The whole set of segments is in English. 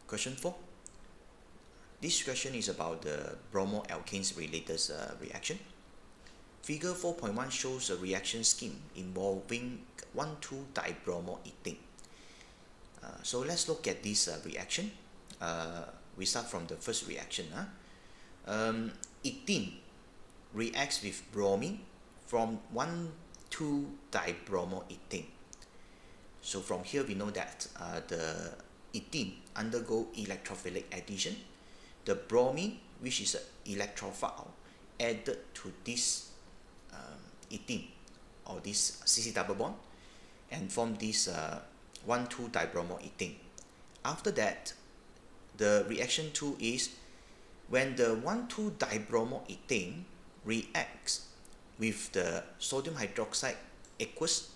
Question 4. This question is about the bromoalkanes related reaction. Figure 4.1 shows a reaction scheme involving 1,2-dibromoethane. So let's look at this reaction. We start from the first reaction. Ethene reacts with bromine from 1,2-dibromoethane. So from here we know that the ethene undergo electrophilic addition. The bromine, which is an electrophile, added to this ethene or this CC double bond and form this 1,2-dibromoethane. After that, the reaction 2 is when the 1,2-dibromoethane reacts with the sodium hydroxide aqueous.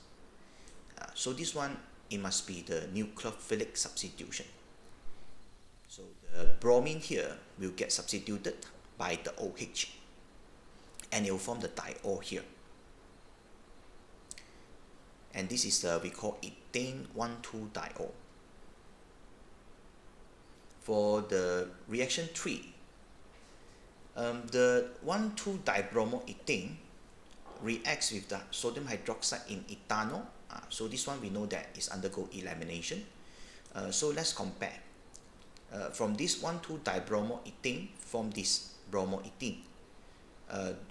So this one, it must be the nucleophilic substitution. So the bromine here will get substituted by the OH and it will form the diol here. And this is we call ethane 1,2-diol. For the reaction 3, the 1,2-dibromoethane reacts with the sodium hydroxide in ethanol. So this one we know that is undergo elimination. So let's compare. From this 1,2-dibromoethane form this bromoethene.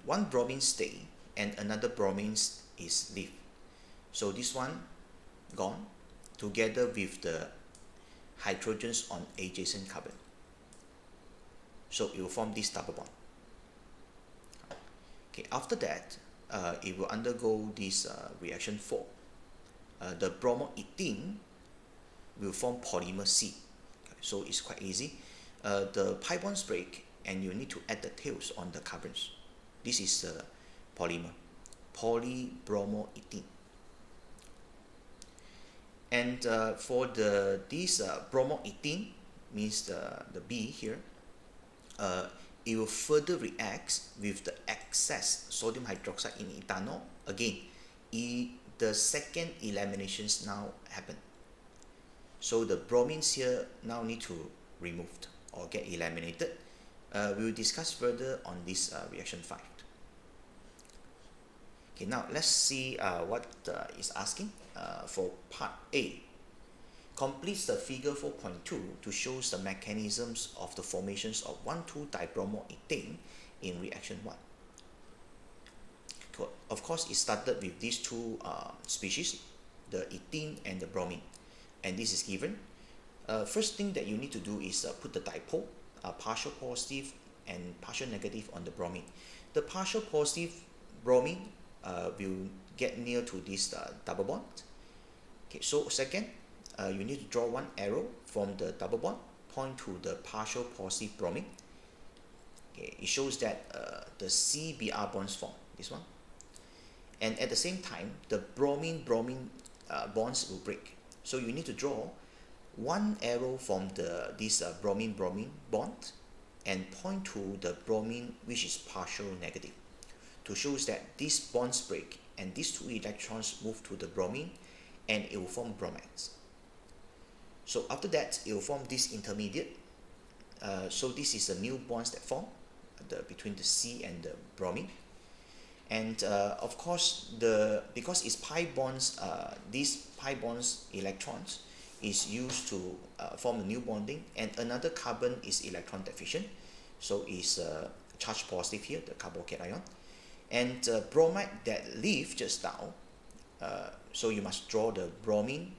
One bromine stay and another bromine is leave. So this one gone together with the hydrogens on adjacent carbon. So it will form this double bond. Okay, after that, it will undergo this reaction 4. The bromoethene will form polymer C. Okay, so it's quite easy. The pi bonds break and you need to add the tails on the carbons. This is polymer, polybromoethene. And for this bromoethene, means the B here, it will further react with the excess sodium hydroxide in ethanol. Again, the second eliminations now happen. So the bromines here now need to removed or get eliminated. We will discuss further on this reaction 5. Okay, now let's see what is asking for part A. Completes the figure 4.2 to show the mechanisms of the formations of 1,2-dibromoethane in reaction 1. Of course, it started with these two species, the ethene and the bromine, and this is given. First thing that you need to do is put the dipole, partial positive and partial negative on the bromine. The partial positive bromine will get near to this double bond. Okay, so second, you need to draw one arrow from the double bond, point to the partial positive bromine. Okay, it shows that the CBr bonds form, this one. And at the same time, the bromine-bromine bonds will break. So you need to draw one arrow from this bromine-bromine bond and point to the bromine which is partial negative to show that these bonds break and these two electrons move to the bromine and it will form bromides. So after that, it will form this intermediate. So this is the new bonds that form between the C and the bromine. And of course, because it's pi bonds, these pi bonds electrons is used to form a new bonding, and another carbon is electron deficient, so it's charge positive here, the carbocation. And bromide that leave just now, so you must draw the bromine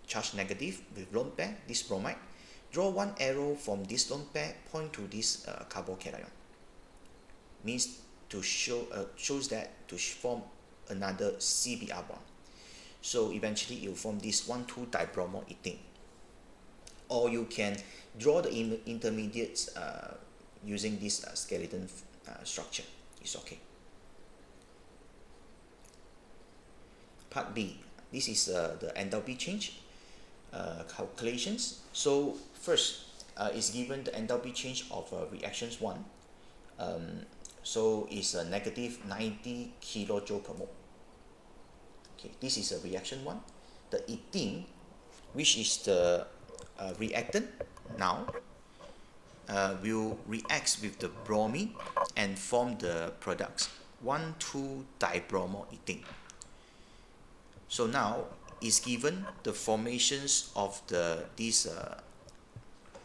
charge negative with lone pair, this bromide. Draw one arrow from this lone pair, point to this carbocation. Means to shows that to form another CBr bond. So eventually it will form this 1,2-dibromoethane. Or you can draw the intermediates using this skeleton structure. It's okay. Part B. This is the enthalpy change calculations. So first is given the enthalpy change of reactions 1. So it's a negative 90 kilojoule per mole. Okay, this is a reaction 1. The ethene, which is the reactant, now will react with the bromine and form the products 1,2-dibromoethane. So now is given the formations of this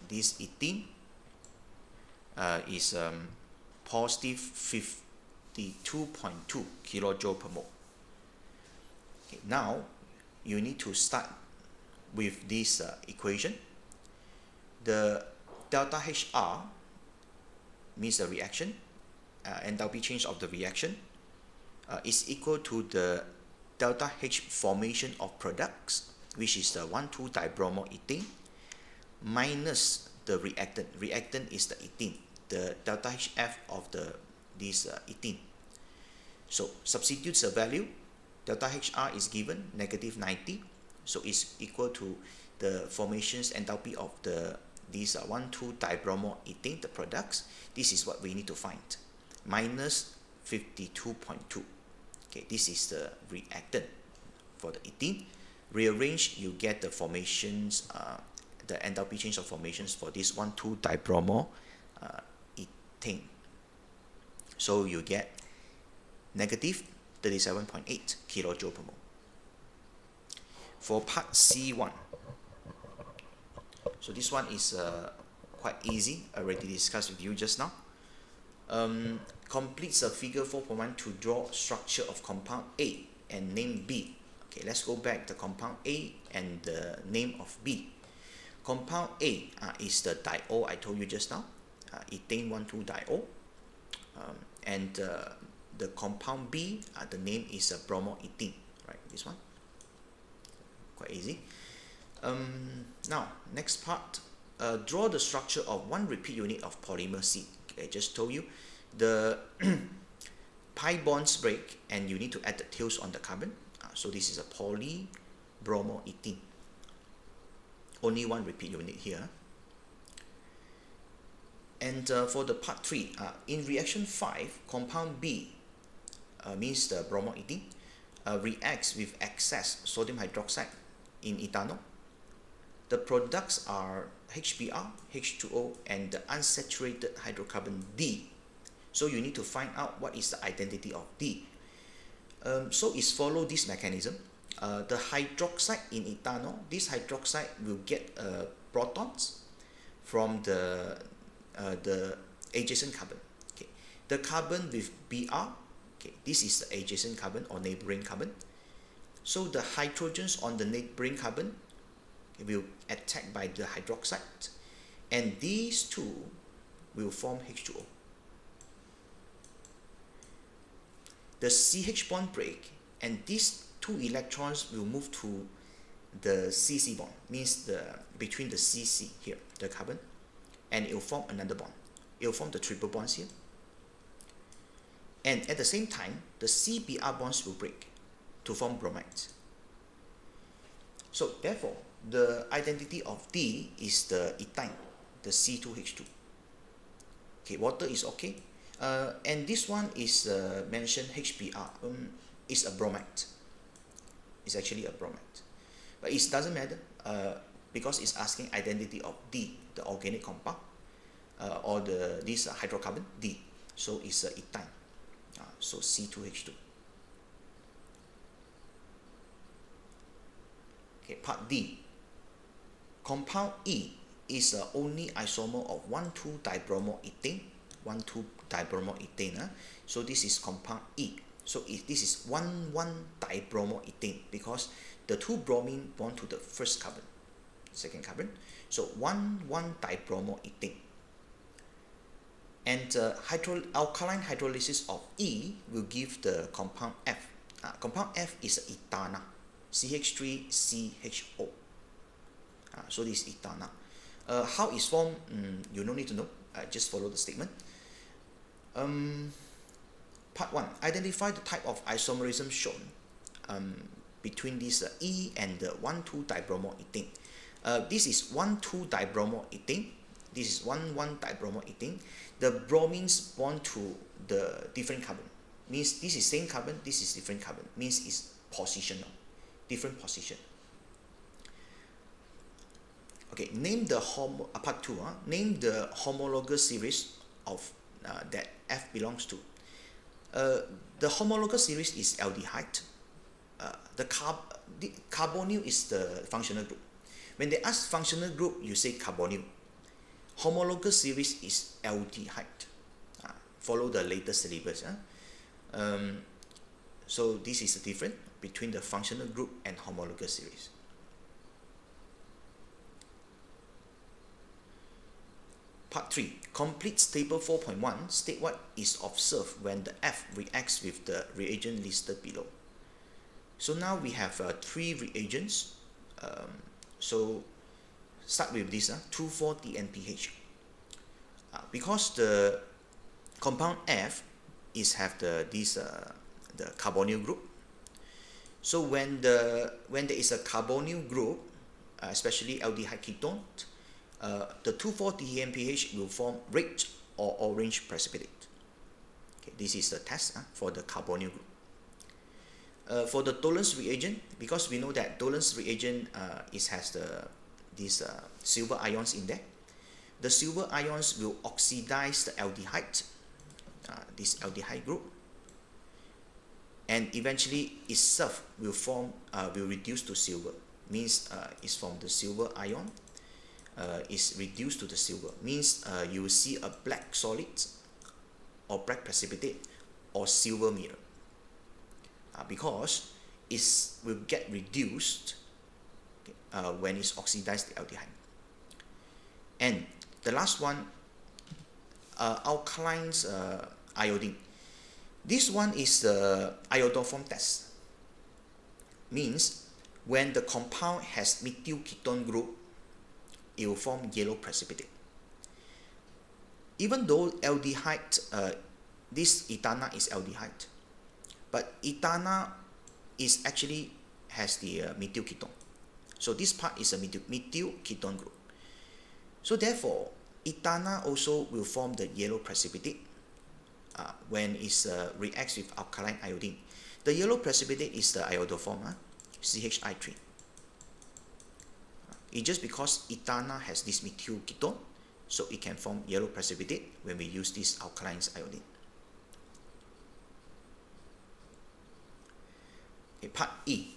ethene is positive 52.2 kilojoule per mole. Okay, now you need to start with this equation. The delta HR means the reaction, enthalpy change of the reaction is equal to the delta H formation of products, which is the 1,2-dibromoethane, minus the reactant. Reactant is the ethene, the delta HF of this ethene. So substitute the value. Delta HR is given negative 90, so it's equal to the formations enthalpy of these 1,2-dibromoethane, the products. This is what we need to find, minus 52.2. Okay, this is the reactant for the ethene. Rearrange, you get the formations, the enthalpy change of formations for this 1,2-dibromoethane. So you get negative 37.8 kilojoule per mole. For part C1, so this one is quite easy, already discussed with you just now. Completes a figure 4.1 to draw structure of compound A and name B. Okay, let's go back to compound A and the name of B. Compound A is the diol I told you just now, ethane 1,2-diol, and the compound B, the name is bromoethane, right? This one, quite easy. Now next part, draw the structure of one repeat unit of polymer C. Okay, I just told you the pi bonds break and you need to add the tails on the carbon. So this is a polybromoethane. Only one repeat unit here. And for the part 3, in reaction 5, compound B means the bromoethane reacts with excess sodium hydroxide in ethanol. The products are HBr, H2O, and the unsaturated hydrocarbon D. So you need to find out what is the identity of D. So it's follow this mechanism. The hydroxide in ethanol, this hydroxide will get protons from the adjacent carbon. Okay. The carbon with Br, okay, this is the adjacent carbon or neighboring carbon. So the hydrogens on the neighboring carbon will attack by the hydroxide, and these two will form H2O. The CH bond break, and these two electrons will move to the CC bond, means between the CC here, the carbon, and it will form another bond. It will form the triple bonds here. And at the same time, the CBr bonds will break to form bromides. So therefore, the identity of D is the ethyne, the C2H2. Okay, water is okay. And this one is mentioned HBr, is a bromide. It's actually a bromide. But it doesn't matter because it's asking identity of D, the organic compound, or this hydrocarbon D. So it's ethyne. So C2H2. Okay, part D. Compound E is the only isomer of 1,2-dibromoethane. 1,2-dibromoethane. So this is compound E. So this is 1,1-dibromoethane because the two bromine bond to the first carbon, second carbon. So 1,1-dibromoethane. And alkaline hydrolysis of E will give the compound F. Compound F is ethana, CH3CHO. So this is ethana. How it's formed, you don't need to know. Just follow the statement. Part 1. Identify the type of isomerism shown between this E and the 1,2-dibromoethane. This is 1,2-dibromoethane. This is 1,1-dibromoethane. The bromines bond to the different carbon. Means this is same carbon, this is different carbon. Means it's positional, different position. Okay, name the part 2. Name the homologous series of that F belongs to. The homologous series is aldehyde. The carbonyl is the functional group. When they ask functional group, you say carbonyl. Homologous series is aldehyde. Follow the latest syllabus. So this is the difference between the functional group and homologous series. Part 3. Complete table 4.1. State what is observed when the F reacts with the reagent listed below. So now we have 3 reagents. So start with this 2,4-DNPH. Because the compound F have the carbonyl group. So when there is a carbonyl group, especially aldehyde ketone, the 2,4-DNPH will form red or orange precipitate. Okay, this is the test for the carbonyl group. For the Dolan's reagent, because we know that Dolan's reagent has these silver ions in there. The silver ions will oxidize the aldehyde, this aldehyde group, and eventually itself will reduce to silver. Means it's from the silver ion. Is reduced to the silver, means you will see a black solid or black precipitate or silver mirror, because it will get reduced when it's oxidized the aldehyde. And the last one, alkalines iodine. This one is the iodoform test. Means when the compound has methyl ketone group, it will form yellow precipitate. Even though aldehyde, this ethana is aldehyde, but ethana is actually has the methyl ketone. So this part is a methyl ketone group. So therefore, ethana also will form the yellow precipitate when it reacts with alkaline iodine. The yellow precipitate is the iodoform, CHI3. It's just because ethana has this methyl ketone, so it can form yellow precipitate when we use this alkaline iodine. Okay, part E.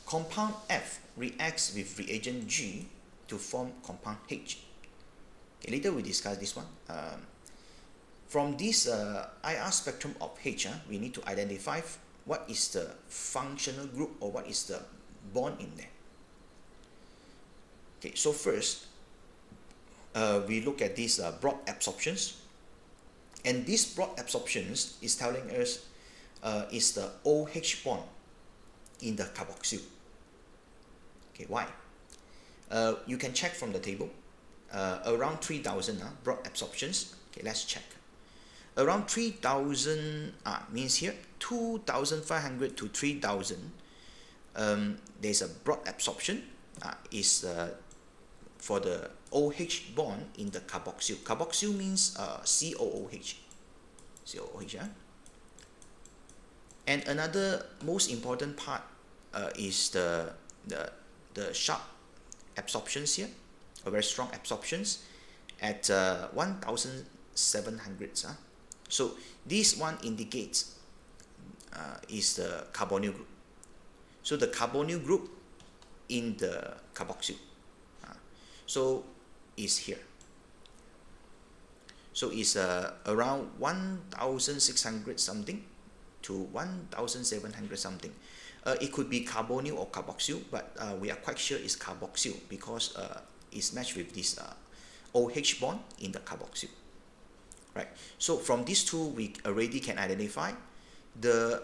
Compound F reacts with reagent G to form compound H. Okay, later we discuss this one. From this IR spectrum of H, we need to identify what is the functional group or what is the bond in there. Okay, so first, we look at these broad absorptions, and these broad absorptions is telling us is the OH bond in the carboxyl. Okay, why? You can check from the table. Around 3,000 broad absorptions. Okay, let's check. Around 3,000 means here 2,500 to 3,000. There's a broad absorption. Is for the OH bond in the carboxyl. Carboxyl means COOH. COOH. And another most important part is the sharp absorptions here, a very strong absorptions at 1,700. So this one indicates is the carbonyl group. So the carbonyl group in the carboxyl. So is here. So it's around 1,600 something to 1,700 something. It could be carbonyl or carboxyl, but we are quite sure it's carboxyl because it's matched with this OH bond in the carboxyl. Right. So from these two, we already can identify the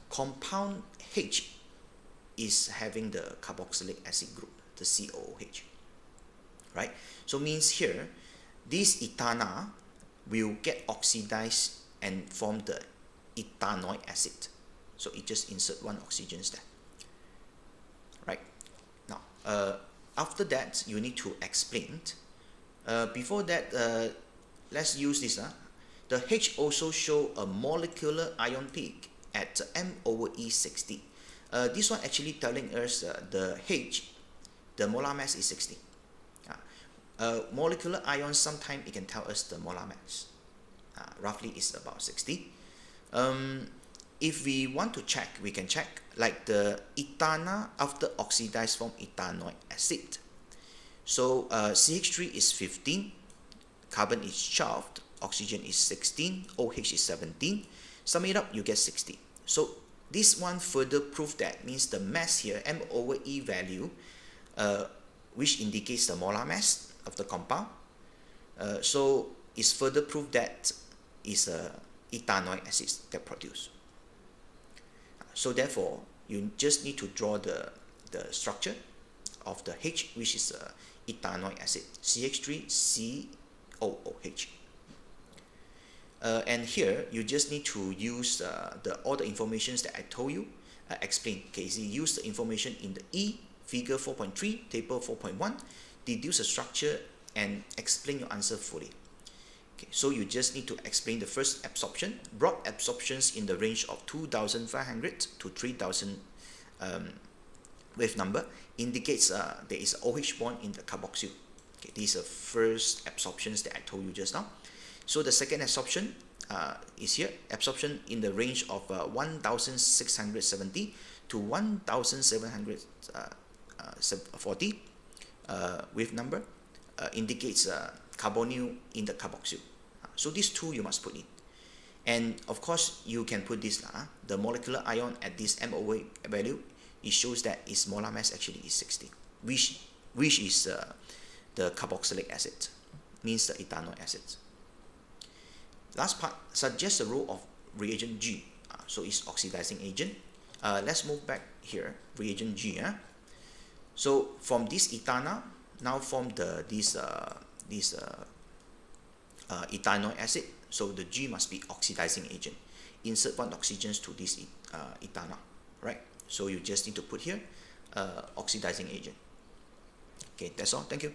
compound H is having the carboxylic acid group, the COOH. Right. So means here, this ethana will get oxidized and form the ethanoic acid. So it just insert one oxygen there. Right. Now, after that, you need to explain. Before that, let's use this. The H also show a molecular ion peak at M/E60. This one actually telling us the H, the molar mass is 60. Molecular ions, sometimes it can tell us the molar mass. Roughly it's about 60. If we want to check, we can check like the ethana after oxidized form ethanoic acid. So CH3 is 15, carbon is 12, oxygen is 16, OH is 17. Sum it up, you get 60. So this one further proof that means the mass here, M over E value, which indicates the molar mass of the compound. So it's further proof that is a ethanoic acid that produce. So therefore, you just need to draw the structure of the H, which is ethanoic acid, CH3COOH. And here, you just need to use all the informations that I told you, explain. Okay, so use the information in the E, figure 4.3, table 4.1, deduce a structure, and explain your answer fully. Okay, so you just need to explain the first absorption. Broad absorptions in the range of 2,500 to 3,000 wave number indicates there is OH bond in the carboxyl. Okay, these are first absorptions that I told you just now. So the second absorption is here. Absorption in the range of 1,670 to 1,740 wave number indicates carbonyl in the carboxyl. So these two you must put in. And of course, you can put this, the molecular ion at this MOA value, it shows that its molar mass actually is 60, which is the carboxylic acid, means the ethanoic acid. Last part, suggest the role of reagent G. So it's oxidizing agent. Let's move back here, reagent G. So from this ethana, now form this ethanoic acid. So the G must be oxidizing agent. Insert one oxygens to this ethana, right? So you just need to put here oxidizing agent. Okay, that's all. Thank you.